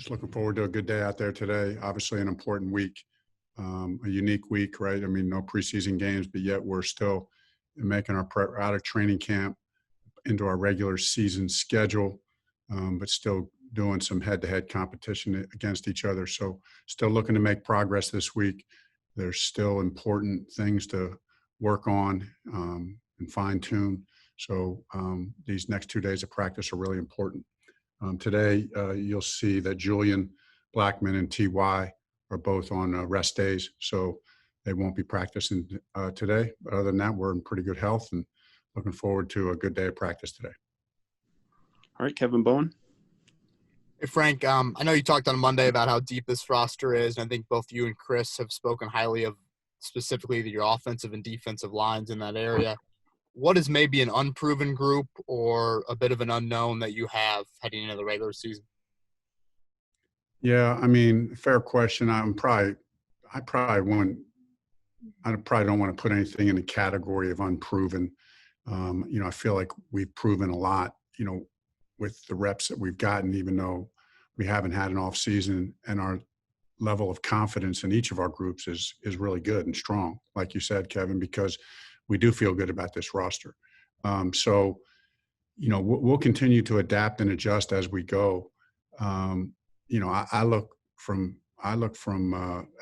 Just looking forward to a good day out there today. Obviously, an important week, a unique week, right? I mean, no preseason games, but yet we're still making our prep out of training camp into our regular season schedule, but still doing some head-to-head competition against each other. So still looking to make progress this week. There's still important things to work on and fine-tune. So these next 2 days of practice are really important. Today, you'll see that Julian Blackman and T.Y. are both on rest days, so they won't be practicing today. But other than that, we're in pretty good health and looking forward to a good day of practice today. All right, Kevin Bowen. Hey, Frank, I know you talked on Monday about how deep this roster is, and I think both you and Chris have spoken highly of specifically your offensive and defensive lines in that area. What is maybe an unproven group or a bit of an unknown that you have heading into the regular season? Yeah, I mean, fair question. I probably don't want to put anything in the category of unproven. I feel like we've proven a lot, with the reps that we've gotten, even though we haven't had an off season, and our level of confidence in each of our groups is really good and strong, like you said, Kevin, because we do feel good about this roster. So we'll continue to adapt and adjust as we go. I look from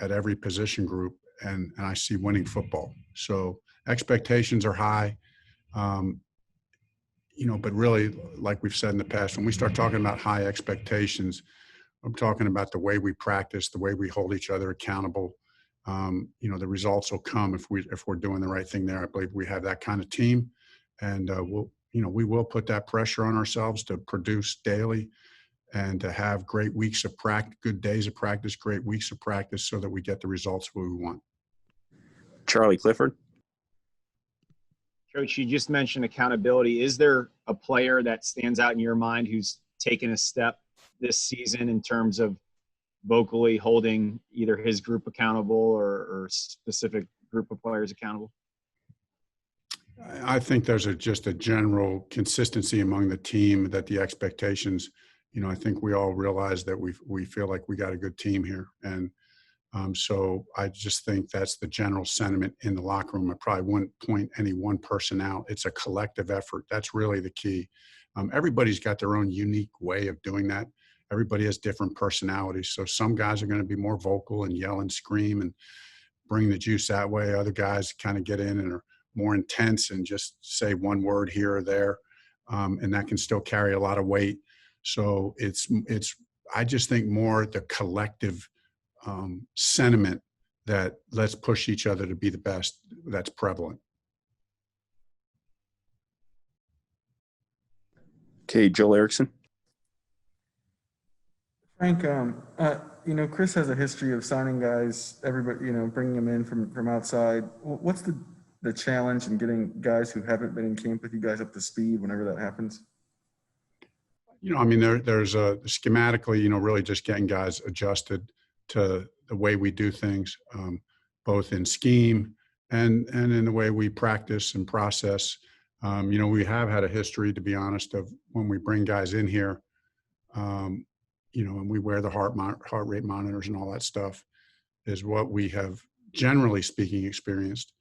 at every position group and I see winning football. So expectations are high. But really, like we've said in the past, when we start talking about high expectations, I'm talking about the way we practice, the way we hold each other accountable. The results will come if we're doing the right thing there. I believe we have that kind of team, and we will put that pressure on ourselves to produce daily and to have great weeks of practice, good days of practice, great weeks of practice, so that we get the results we want. Charlie Clifford. Coach, you just mentioned accountability. Is there a player that stands out in your mind who's taken a step this season in terms of vocally holding either his group accountable or specific group of players accountable? I think there's just a general consistency among the team that the expectations, I think we all realize that we feel like we got a good team here. And so I just think that's the general sentiment in the locker room. I probably wouldn't point any one person out. It's a collective effort. That's really the key. Everybody's got their own unique way of doing that. Everybody has different personalities. So some guys are going to be more vocal and yell and scream and bring the juice that way. Other guys kind of get in and are more intense and just say one word here or there. And that can still carry a lot of weight. So I just think more the collective sentiment that let's push each other to be the best, that's prevalent. Okay, Joel Erickson. Frank, Chris has a history of signing guys, everybody, bringing them in from outside. What's the challenge in getting guys who haven't been in camp with you guys up to speed whenever that happens? There's schematically, really just getting guys adjusted to the way we do things, both in scheme and in the way we practice and process. We have had a history, to be honest, of when we bring guys in here, and we wear the heart rate monitors and all that stuff, is what we have, generally speaking, experienced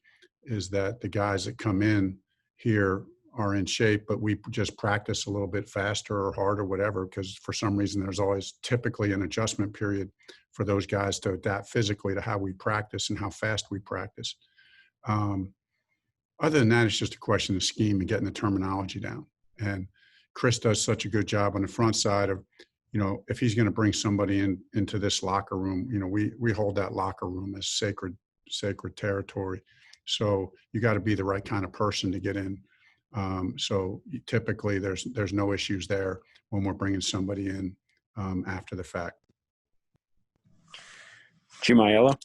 is that the guys that come in here are in shape, but we just practice a little bit faster or harder, whatever, because for some reason there's always typically an adjustment period for those guys to adapt physically to how we practice and how fast we practice. Other than that, it's just a question of scheme and getting the terminology down. And Chris does such a good job on the front side of, if he's going to bring somebody into this locker room, we hold that locker room as sacred territory. So you got to be the right kind of person to get in. So typically there's no issues there when we're bringing somebody in after the fact. Jim Aiello.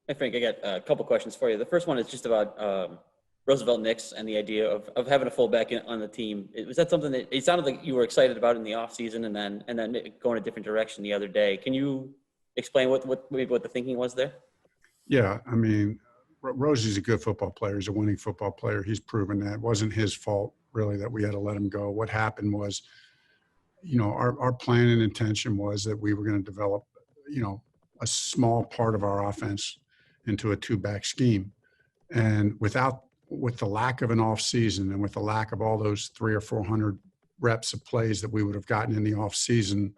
Hey, Frank, I got a couple questions for you. The first one is just about Roosevelt Nix and the idea of having a fullback on the team. Was that something that it sounded like you were excited about in the offseason and then going a different direction the other day? Can you explain what the thinking was there? Yeah, Rosie's a good football player. He's a winning football player. He's proven that. It wasn't his fault, really, that we had to let him go. What happened was, our plan and intention was that we were going to develop, a small part of our offense into a two-back scheme. And with the lack of an off season and with the lack of all those 300 or 400 reps of plays that we would have gotten in the off season,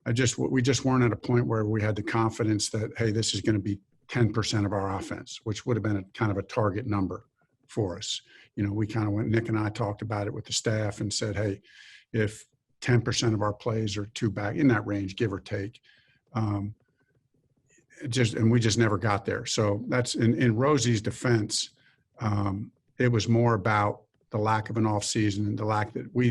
we just weren't at a point where we had the confidence that, hey, this is going to be 10% of our offense, which would have been kind of a target number for us. We kind of Nick and I talked about it with the staff and said, hey, if 10% of our plays are two back in that range, give or take, and we just never got there. So that's in Rosie's defense. It was more about the lack of an off season and the lack that we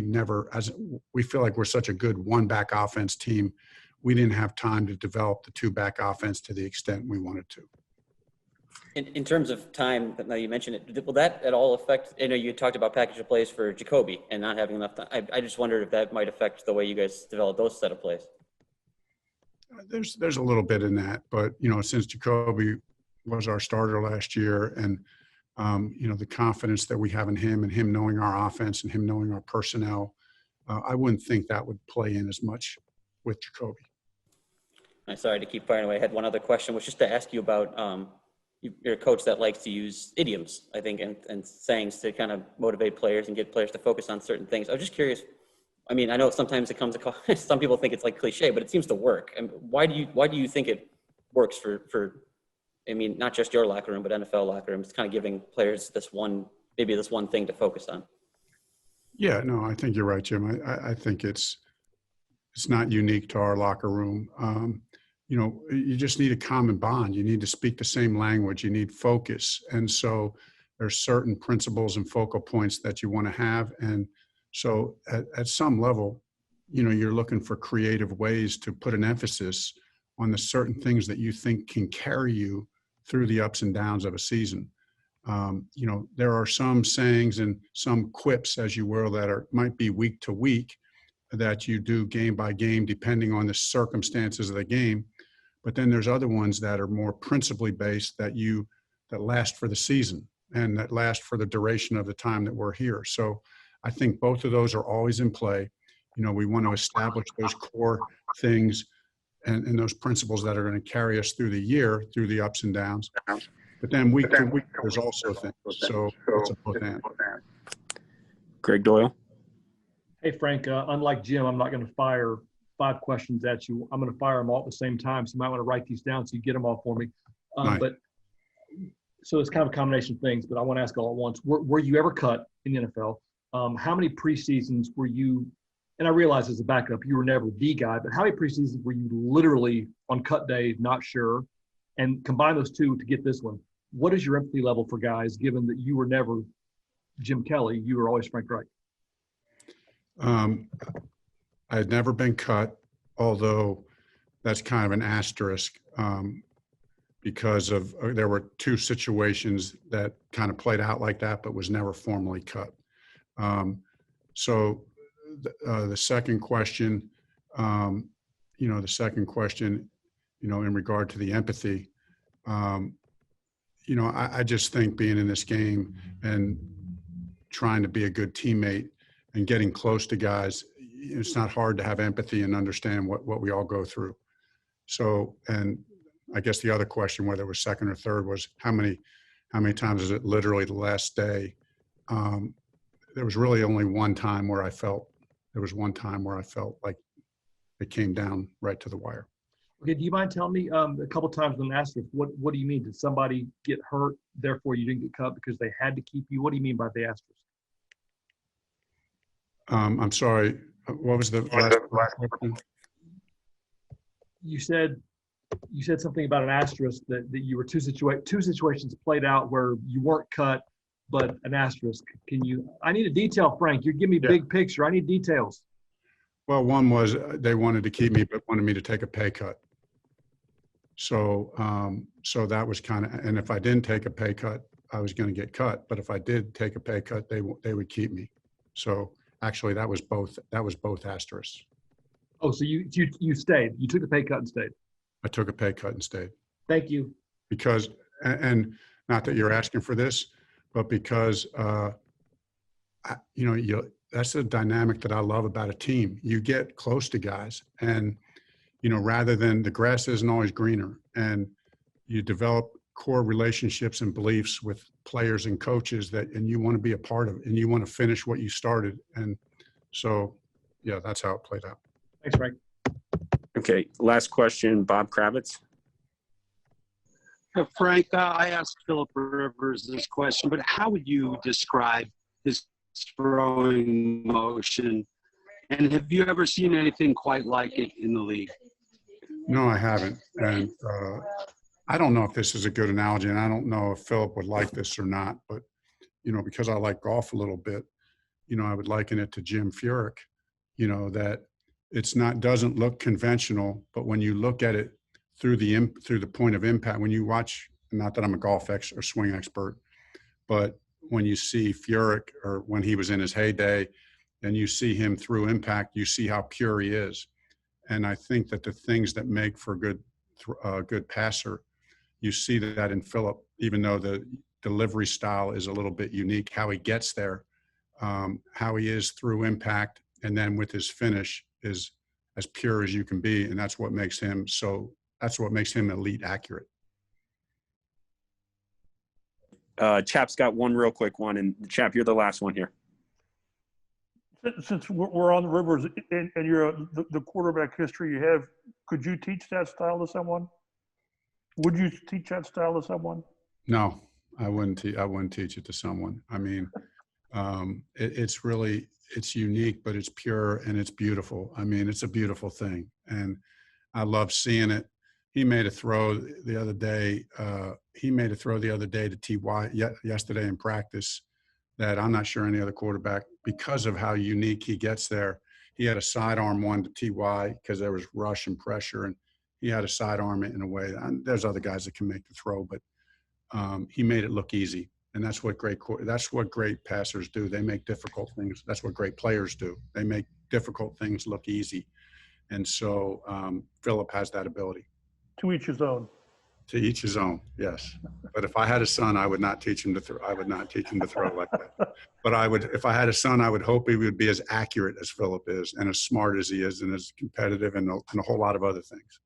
feel like we're such a good one back offense team. We didn't have time to develop the two back offense to the extent we wanted to. In terms of time, now you mentioned it, will that at all affect, you talked about package of plays for Jacoby and not having enough time. I just wondered if that might affect the way you guys develop those set of plays. There's a little bit in that, but, since Jacoby was our starter last year and, the confidence that we have in him and him knowing our offense and him knowing our personnel, I wouldn't think that would play in as much with Jacoby. I'm sorry to keep firing away. I had one other question, was just to ask you about you're a coach that likes to use idioms, I think, and sayings to kind of motivate players and get players to focus on certain things. I was just curious. I mean, I know sometimes it comes across, some people think it's like cliche, but it seems to work. And why do you think it works for not just your locker room, but NFL locker rooms, kind of giving players this one thing to focus on? Yeah, no, I think you're right, Jim. I think it's not unique to our locker room. You just need a common bond. You need to speak the same language. You need focus. And so there's certain principles and focal points that you want to have. And so at some level, you're looking for creative ways to put an emphasis on the certain things that you think can carry you through the ups and downs of a season. There are some sayings and some quips, as you will, that might be week to week that you do game by game, depending on the circumstances of the game. But then there's other ones that are more principally based that last for the season and that last for the duration of the time that we're here. So I think both of those are always in play. We want to establish those core things and those principles that are going to carry us through the year, through the ups and downs. But then week to week, there's also things. So it's a both and. Greg Doyle. Hey, Frank, unlike Jim, I'm not going to fire 5 questions at you. I'm going to fire them all at the same time. So you might want to write these down so you get them all for me. Right. But so it's kind of a combination of things, but I want to ask all at once. Were you ever cut in the NFL? How many preseasons were you, and I realize as a backup, you were never the guy, but how many preseasons were you literally on cut day, not sure? And combine those two to get this one. What is your empathy level for guys, given that you were never Jim Kelly, you were always Frank Reich? I had never been cut, although that's kind of an asterisk because there were 2 situations that kind of played out like that, but was never formally cut. So the second question, in regard to the empathy, I just think being in this game and trying to be a good teammate and getting close to guys, it's not hard to have empathy and understand what we all go through. So, and I guess the other question, whether it was second or third, was how many times is it literally the last day? There was really only one time where I felt like it came down right to the wire. Okay, do you mind telling me a couple times when asked this, what do you mean? Did somebody get hurt, therefore you didn't get cut because they had to keep you? What do you mean by the asterisk? I'm sorry. What was the last question? You said something about an asterisk that you were two situations played out where you weren't cut, but an asterisk. I need a detail, Frank. You're giving me big picture. I need details. Well, one was they wanted to keep me, but wanted me to take a pay cut. So that was kind of, and if I didn't take a pay cut, I was going to get cut. But if I did take a pay cut, they would keep me. So actually, that was both asterisks. Oh, so you stayed. You took the pay cut and stayed. I took a pay cut and stayed. Thank you. Because, and not that you're asking for this, but because, that's a dynamic that I love about a team. You get close to guys, and rather than the grass isn't always greener, and you develop core relationships and beliefs with players and coaches and you want to be a part of it, and you want to finish what you started. And so, yeah, that's how it played out. Thanks, Frank. Okay, last question, Bob Kravitz. Frank, I asked Philip Rivers this question, but how would you describe his throwing motion? And have you ever seen anything quite like it in the league? No, I haven't. And I don't know if this is a good analogy, and I don't know if Philip would like this or not, but, because I like golf a little bit, I would liken it to Jim Furyk, that doesn't look conventional, but when you look at it through the point of impact, when you watch, not that I'm a golf or swing expert, but when you see Furyk, or when he was in his heyday, and you see him through impact, you see how pure he is. And I think that the things that make for a good passer, you see that in Philip, even though the delivery style is a little bit unique, how he gets there, how he is through impact, and then with his finish is as pure as you can be. And that's what makes him elite accurate. Chap's got one real quick one, and Chap, you're the last one here. Since we're on the Rivers and you're the quarterback history you have, could you teach that style to someone? Would you teach that style to someone? No, I wouldn't teach it to someone. I mean, it's unique, but it's pure and it's beautiful. I mean, it's a beautiful thing, and I love seeing it. He made a throw the other day. To T.Y. yesterday in practice that I'm not sure any other quarterback, because of how unique he gets there. He had a sidearm one to T.Y. because there was rush and pressure, and he had to sidearm it in a way. And there's other guys that can make the throw, but he made it look easy. And that's what great passers do. They make difficult things. That's what great players do. They make difficult things look easy. And so Philip has that ability. To each his own. To each his own, yes. But if I had a son, I would not teach him to throw. I would not teach him to throw like that. But if I had a son, I would hope he would be as accurate as Philip is, and as smart as he is, and as competitive, and a whole lot of other things.